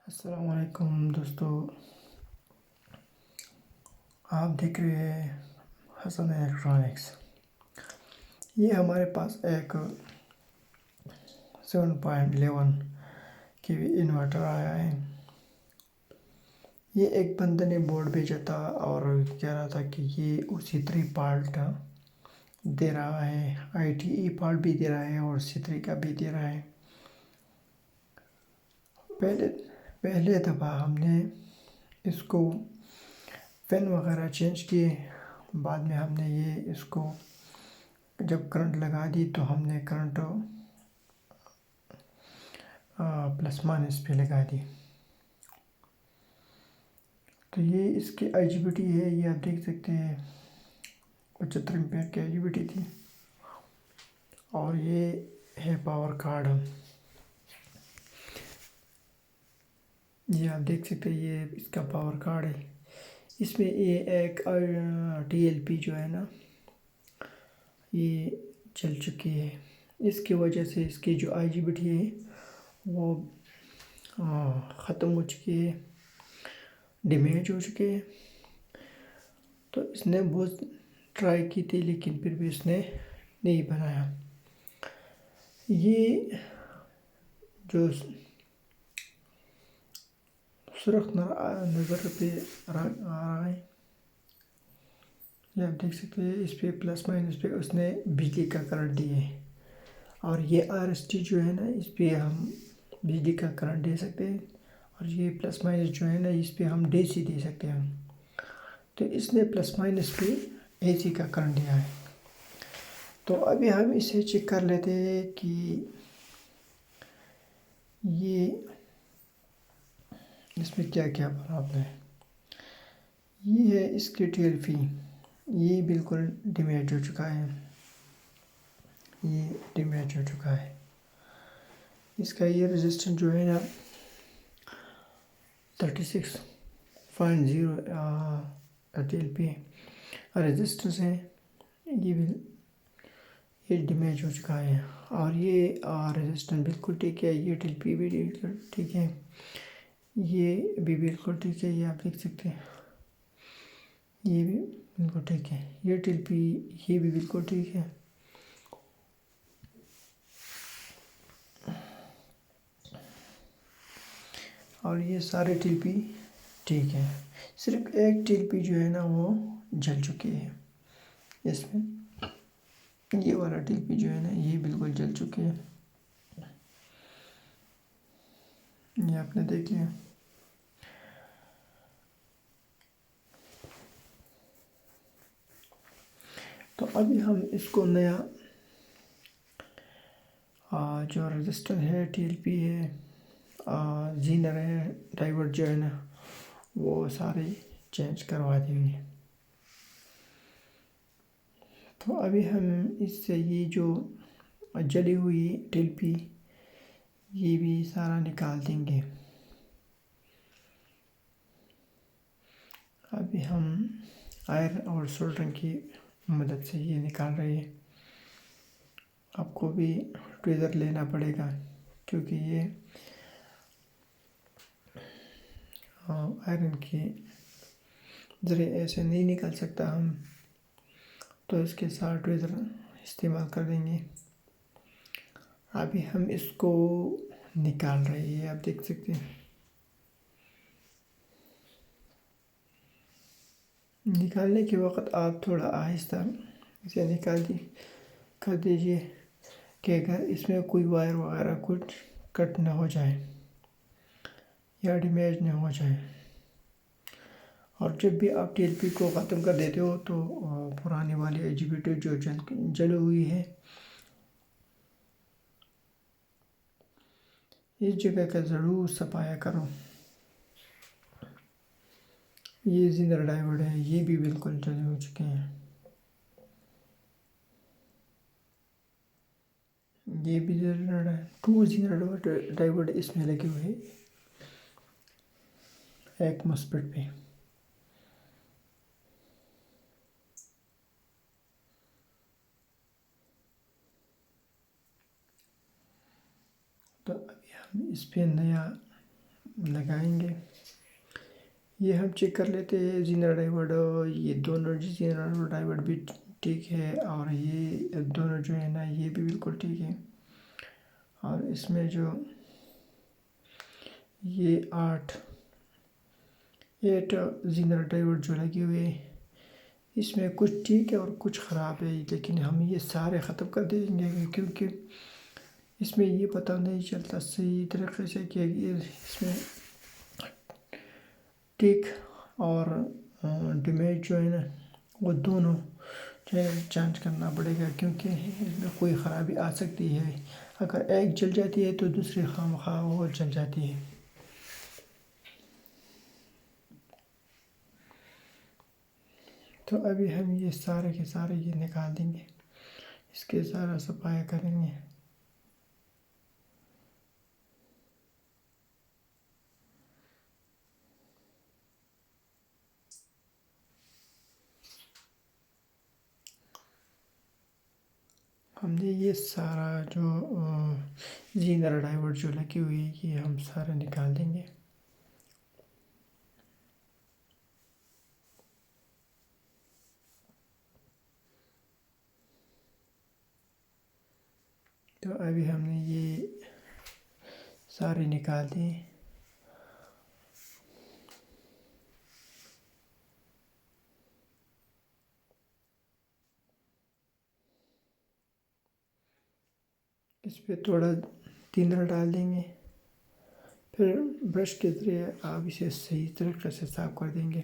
السلام علیکم دوستو، آپ دیکھ رہے ہیں حسن الیکٹرانکس۔ یہ ہمارے پاس ایک 7.11 کی انورٹر آیا ہے۔ یہ ایک بندے نے بورڈ بھیجا تھا اور کہہ رہا تھا کہ یہ اسی 3 پارٹ دے رہا ہے، ITE پارٹ بھی دے رہا ہے اور C3 کا بھی دے رہا ہے۔ پہلے دفعہ ہم نے اس کو فین وغیرہ چینج کیے، بعد میں ہم نے اس کو جب کرنٹ لگا دی تو ہم نے کرنٹ پلس مائنس پہ لگا دی۔ تو یہ اس کی IGBT ہے، یہ آپ دیکھ سکتے ہیں 75 ایمپیئر کی IGBT تھی، اور یہ ہے پاور کارڈ۔ یہ آپ دیکھ سکتے ہیں، یہ اس کا پاور کارڈ ہے۔ اس میں یہ ایک TLP جو ہے نا، یہ چل چکی ہے۔ اس کی وجہ سے اس کی جو IGBT ہے وہ ختم ہو چکی ہے، ڈیمیج ہو چکی ہے۔ تو اس نے بہت ٹرائی کی تھی لیکن پھر بھی اس نے نہیں بنایا۔ یہ جو سرخ نظر پہ آ رہا ہے، یہ آپ دیکھ سکتے ہیں، اس پہ پلس مائنس پہ اس نے بجلی کا کرنٹ دی ہے، اور یہ RST جو ہے نا، اس پہ ہم بجلی کا کرنٹ دے سکتے ہیں، اور یہ پلس مائنس جو ہے نا، اس پہ ہم DC دے سکتے ہیں۔ تو اس نے پلس مائنس پہ AC کا کرنٹ دیا ہے۔ تو ابھی ہم اسے چیک کر لیتے ہیں کہ یہ اس میں کیا کیا پرابلم ہے۔ یہ ہے اس کی TLP، یہ بالکل ڈیمیج ہو چکا ہے، یہ ڈیمیج ہو چکا ہے۔ اس کا یہ رزسٹنس جو ہے نا 36.0 TLP رزسٹنس ہے، یہ ڈیمیج ہو چکا ہے، اور یہ رزسٹنس بالکل ٹھیک ہے، یہ TLP بھی بالکل ٹھیک ہے، یہ بھی بالکل ٹھیک ہے، یہ آپ دیکھ سکتے ہیں، یہ بھی بالکل ٹھیک ہے، یہ TLP یہ بھی بالکل ٹھیک ہے۔ اور یہ سارے TLP ٹھیک ہے، صرف ایک TLP جو ہے نا وہ جل چکی ہے۔ اس میں یہ والا TLP جو ہے نا، یہ بالکل جل چکی ہے، یہ آپ نے دیکھ لیا۔ تو ابھی ہم اس کو نیا جو رزسٹر ہے، TLP ہے، زینر ہے، ڈائیورٹ جو ہے نا، وہ سارے چینج کروا دیں گے۔ تو ابھی ہم اس سے یہ جو جلی ہوئی TLP یہ بھی سارا نکال دیں گے۔ ابھی ہم آئرن اور سولڈرنگ کی مدد سے یہ نکال رہے ہیں۔ آپ کو بھی ٹویزر لینا پڑے گا، کیونکہ یہ آئرن کے ذریعے ایسے نہیں نکل سکتا ہم، تو اس کے ساتھ ٹویزر استعمال کر دیں گے۔ ابھی ہم اس کو نکال رہے ہیں، آپ دیکھ سکتے ہیں۔ نکالنے کے وقت آپ تھوڑا آہستہ اسے کر دیجئے کہ اگر اس میں کوئی وائر وغیرہ کچھ کٹ نہ ہو جائے یا ڈیمیج نہ ہو جائے۔ اور جب بھی آپ TLP کو ختم کر دیتے ہو تو پرانی والی IGBT جو جل ہوئی ہے، اس جگہ کا ضرور صفایا کرو۔ یہ زینر ڈائیورٹ ہے، یہ بھی بالکل جلے ہو چکے ہیں، یہ بھی 2 زینر ڈائیورٹ اس میں لگے ہوئے ایک مسپٹ پہ۔ تو ابھی ہم اس پہ نیا لگائیں گے. یہ ہم چیک کر لیتے ہیں زینر ڈائیورڈ، یہ دونوں زینر ڈائیورڈ بھی ٹھیک ہے، اور یہ دونوں جو ہے نا یہ بھی بالکل ٹھیک ہے. اور اس میں جو یہ 8 زینر ڈائیورڈ جو لگے ہوئے ہیں، اس میں کچھ ٹھیک ہے اور کچھ خراب ہے، لیکن ہم یہ سارے ختم کر دیں گے کیونکہ اس میں یہ پتہ نہیں چلتا صحیح طریقے سے کہ اس میں ٹھیک اور ڈیمیج جو ہے نا وہ دونوں جو ہے چینج کرنا پڑے گا، کیونکہ اس میں کوئی خرابی آ سکتی ہے. اگر ایک جل جاتی ہے تو دوسری خواہ وہ جل جاتی ہے. تو ابھی ہم یہ سارے کے سارے یہ نکال دیں گے، اس کے سارا صفائی کریں گے. ہم نے یہ سارا جو زینر ڈائیورڈ جو لگی ہوئی ہے یہ ہم سارا نکال دیں گے. تو ابھی ہم نے یہ سارے نکال دیے. اس پہ تھوڑا تینر ڈال دیں گے، پھر برش کے ذریعے آپ اسے صحیح طریقے سے صاف کر دیں گے.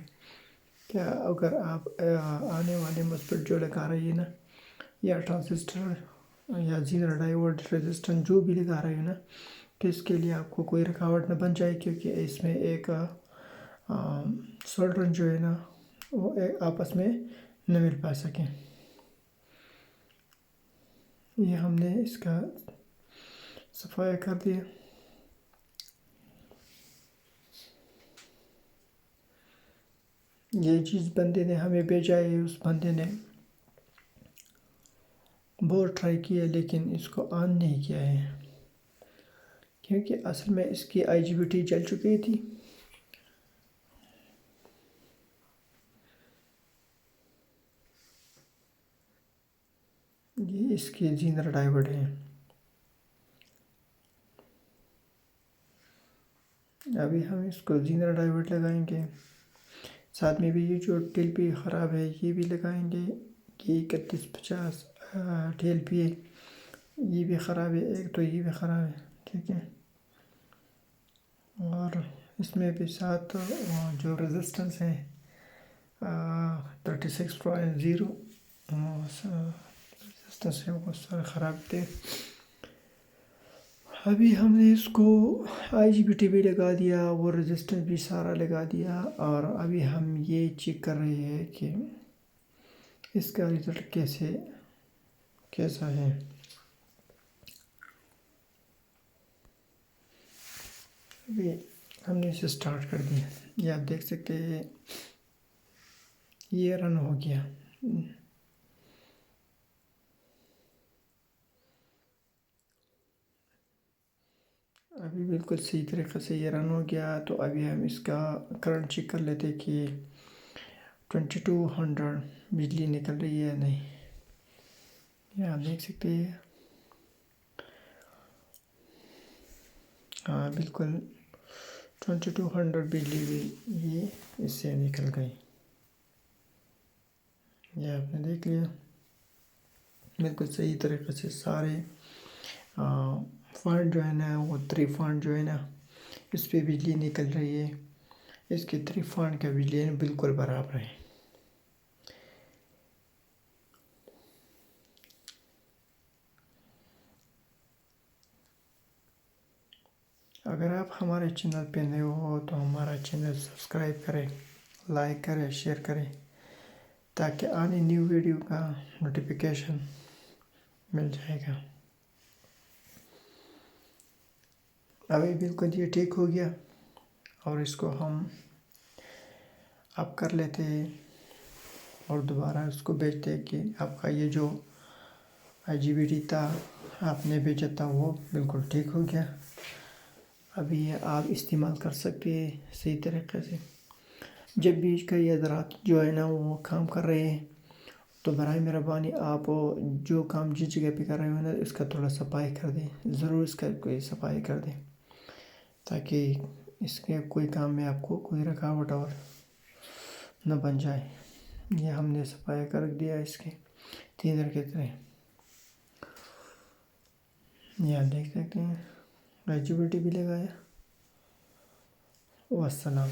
کیا اگر آپ آنے والے مثبت جو لگا رہی ہے نا، یا ٹرانزسٹر یا زینر ڈائیورڈ ریزسٹنس جو بھی لگا رہے ہیں نا، تو اس کے لیے آپ کو کوئی رکاوٹ نہ بن جائے، کیونکہ اس میں ایک سولڈرنگ جو ہے نا وہ آپس میں نہ مل پا سکیں. یہ ہم نے اس کا صفائی کر دیا. یہ چیز بندے نے ہمیں بھیجا ہے، اس بندے نے بہت ٹرائی کیا لیکن اس کو آن نہیں کیا ہے، کیونکہ اصل میں اس کی IGBT جل چکی تھی. یہ اس کی زینر ڈائیورڈ ہے. ابھی ہم اس کو زینر ڈائیورڈ لگائیں گے، ساتھ میں بھی یہ جو ٹیل پی خراب ہے یہ بھی لگائیں گے. یہ 3150 ٹیل پی ہے، یہ بھی خراب ہے، ایک تو یہ بھی خراب ہے. ٹھیک ہے، اور اس میں بھی ساتھ جو ریزسٹنس ہے 36.0 ریزسٹنس ہے وہ سارے خراب تھے. ابھی ہم نے اس کو IGBT بھی لگا دیا، وہ ریزسٹنس بھی سارا لگا دیا، اور ابھی ہم یہ چیک کر رہے ہیں کہ اس کا رزلٹ کیسا ہے. ابھی ہم نے اسے سٹارٹ کر دیا، یہ آپ دیکھ سکتے ہیں یہ رن ہو گیا. ابھی بالکل صحیح طریقے سے یہ رن ہو گیا. تو ابھی ہم اس کا کرنٹ چیک کر لیتے کہ 2200 بجلی نکل رہی ہے یا نہیں. یہ آپ دیکھ سکتے ہیں، ہاں بالکل 2200 بجلی بھی یہ اس سے نکل گئی. یہ آپ نے دیکھ لیا، بالکل صحیح طریقے سے سارے فانٹ جو ہے نا وہ 3 فانٹ جو ہے نا اس پہ بجلی نکل رہی ہے. اس کے 3 فانٹ کا بجلی بالکل برابر ہے. اگر آپ ہمارے چینل پہ نئے ہو تو ہمارا چینل سبسکرائب کریں، لائک کریں، شیئر کریں، تاکہ آنے نیو ویڈیو کا نوٹیفیکیشن مل جائے گا. ابھی بالکل یہ ٹھیک ہو گیا، اور اس کو ہم اب کر لیتے ہیں اور دوبارہ اس کو بھیجتے ہیں کہ آپ کا یہ جو IGBT تھا آپ نے بھیجا تھا وہ بالکل ٹھیک ہو گیا. ابھی یہ آپ استعمال کر سکتے ہیں صحیح طریقے سے. جب بھی کئی حضرات جو ہے نا وہ کام کر رہے ہیں تو برائے مہربانی آپ جو کام جس جگہ پہ کر رہے ہو نا اس کا تھوڑا صفائی کر دیں، ضرور اس کا کوئی صفائی کر دیں تاکہ اس کے کوئی کام میں آپ کو کوئی رکاوٹ اور نہ بن جائے. یہ ہم نے صفائی کر دیا اس کے 3 کے طرح. یہ آپ دیکھ سکتے ہیں ایلیجیبلٹی بھی لگایا. والسلام.